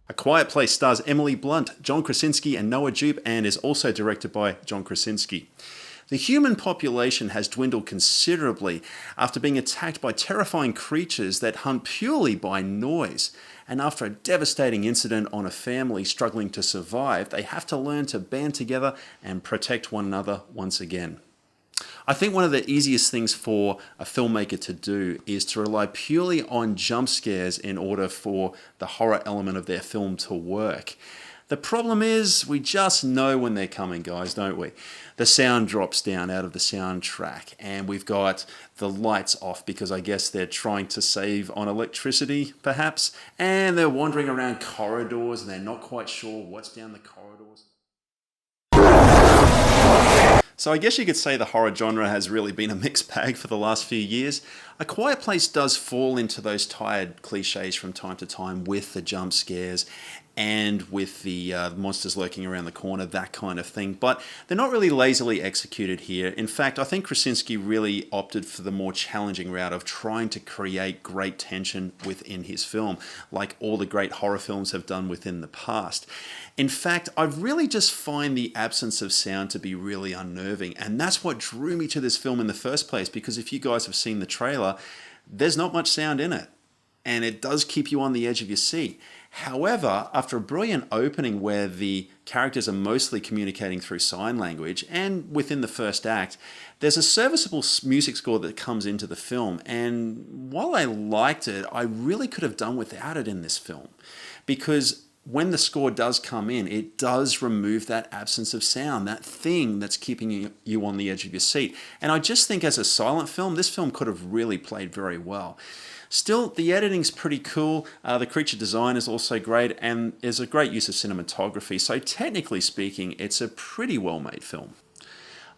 A Quiet Place stars Emily Blunt, John Krasinski, and Noah Jupe, and is also directed by John Krasinski. The human population has dwindled considerably after being attacked by terrifying creatures that hunt purely by noise. And after a devastating incident on a family struggling to survive, they have to learn to band together and protect one another once again. I think one of the easiest things for a filmmaker to do is to rely purely on jump scares in order for the horror element of their film to work. The problem is we just know when they're coming, guys, don't we? The sound drops down out of the soundtrack and we've got the lights off because I guess they're trying to save on electricity, perhaps, and they're wandering around corridors and they're not quite sure what's down the corridors. So I guess you could say the horror genre has really been a mixed bag for the last few years. A Quiet Place does fall into those tired cliches from time to time with the jump scares and with the monsters lurking around the corner, that kind of thing. But they're not really lazily executed here. In fact, I think Krasinski really opted for the more challenging route of trying to create great tension within his film, like all the great horror films have done within the past. In fact, I really just find the absence of sound to be really unnerving, and that's what drew me to this film in the first place, because if you guys have seen the trailer, there's not much sound in it, and it does keep you on the edge of your seat. However, after a brilliant opening where the characters are mostly communicating through sign language, and within the first act, there's a serviceable music score that comes into the film, and while I liked it, I really could have done without it in this film, because when the score does come in, it does remove that absence of sound, that thing that's keeping you on the edge of your seat. And I just think as a silent film, this film could have really played very well. Still, the editing's pretty cool, the creature design is also great, and there's a great use of cinematography, so technically speaking, it's a pretty well-made film.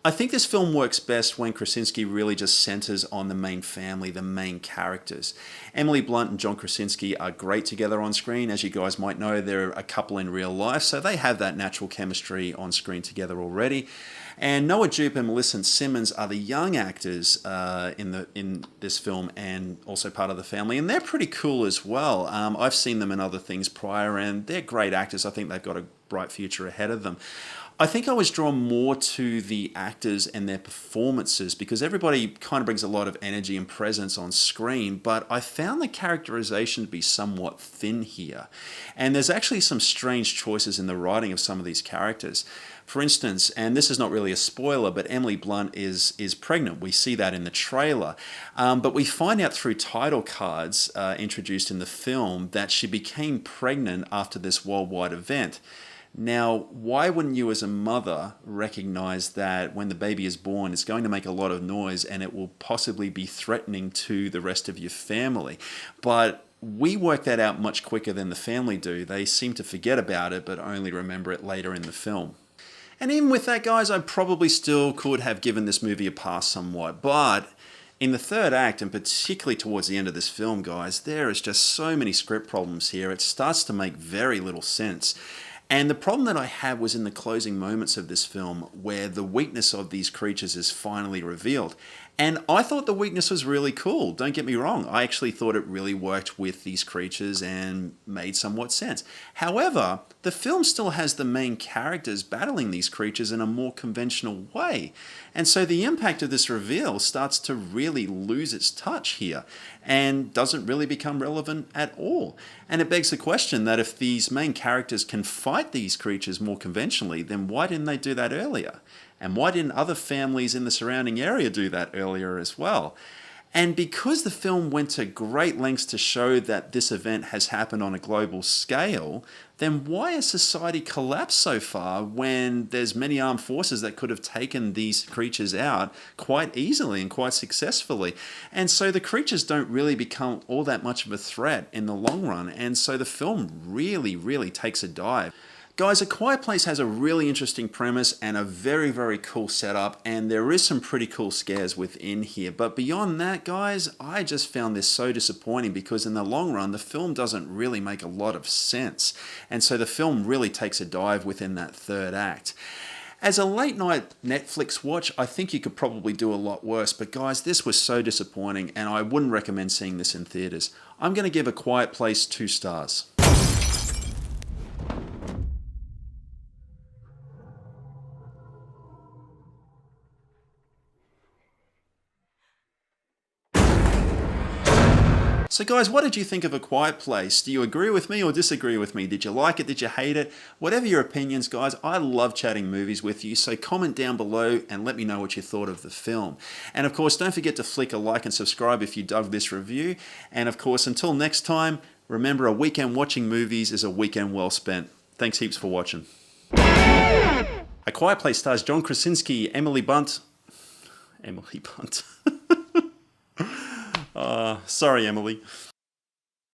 I think this film works best when Krasinski really just centers on the main family, the main characters. Emily Blunt and John Krasinski are great together on screen. As you guys might know, they're a couple in real life, so they have that natural chemistry on screen together already. And Noah Jupe and Millicent Simmons are the young actors in this film and also part of the family, and they're pretty cool as well. I've seen them in other things prior, and they're great actors. I think they've got a bright future ahead of them. I think I was drawn more to the actors and their performances because everybody kind of brings a lot of energy and presence on screen, but I found the characterization to be somewhat thin here. And there's actually some strange choices in the writing of some of these characters. For instance, and this is not really a spoiler, but Emily Blunt is pregnant. We see that in the trailer. But we find out through title cards introduced in the film that she became pregnant after this worldwide event. Now, why wouldn't you as a mother recognize that when the baby is born, it's going to make a lot of noise and it will possibly be threatening to the rest of your family? But we work that out much quicker than the family do. They seem to forget about it, but only remember it later in the film. And even with that, guys, I probably still could have given this movie a pass somewhat, but in the third act, and particularly towards the end of this film, guys, there is just so many script problems here. It starts to make very little sense. And the problem that I had was in the closing moments of this film where the weakness of these creatures is finally revealed. And I thought the weakness was really cool, don't get me wrong. I actually thought it really worked with these creatures and made somewhat sense. However, the film still has the main characters battling these creatures in a more conventional way. And so the impact of this reveal starts to really lose its touch here and doesn't really become relevant at all. And it begs the question that if these main characters can fight these creatures more conventionally, then why didn't they do that earlier? And why didn't other families in the surrounding area do that earlier as well? And because the film went to great lengths to show that this event has happened on a global scale, then why has society collapsed so far when there's many armed forces that could have taken these creatures out quite easily and quite successfully? And so the creatures don't really become all that much of a threat in the long run. And so the film really, really takes a dive. Guys, A Quiet Place has a really interesting premise and a very, very cool setup, and there is some pretty cool scares within here. But beyond that, guys, I just found this so disappointing because in the long run, the film doesn't really make a lot of sense. And so the film really takes a dive within that third act. As a late night Netflix watch, I think you could probably do a lot worse, but guys, this was so disappointing and I wouldn't recommend seeing this in theaters. I'm going to give A Quiet Place 2 stars. So guys, what did you think of A Quiet Place? Do you agree with me or disagree with me? Did you like it? Did you hate it? Whatever your opinions, guys, I love chatting movies with you, so comment down below and let me know what you thought of the film. And of course, don't forget to flick a like and subscribe if you dug this review. And of course, until next time, remember, a weekend watching movies is a weekend well spent. Thanks heaps for watching. A Quiet Place stars John Krasinski, Emily Blunt. Emily Blunt. Sorry, Emily.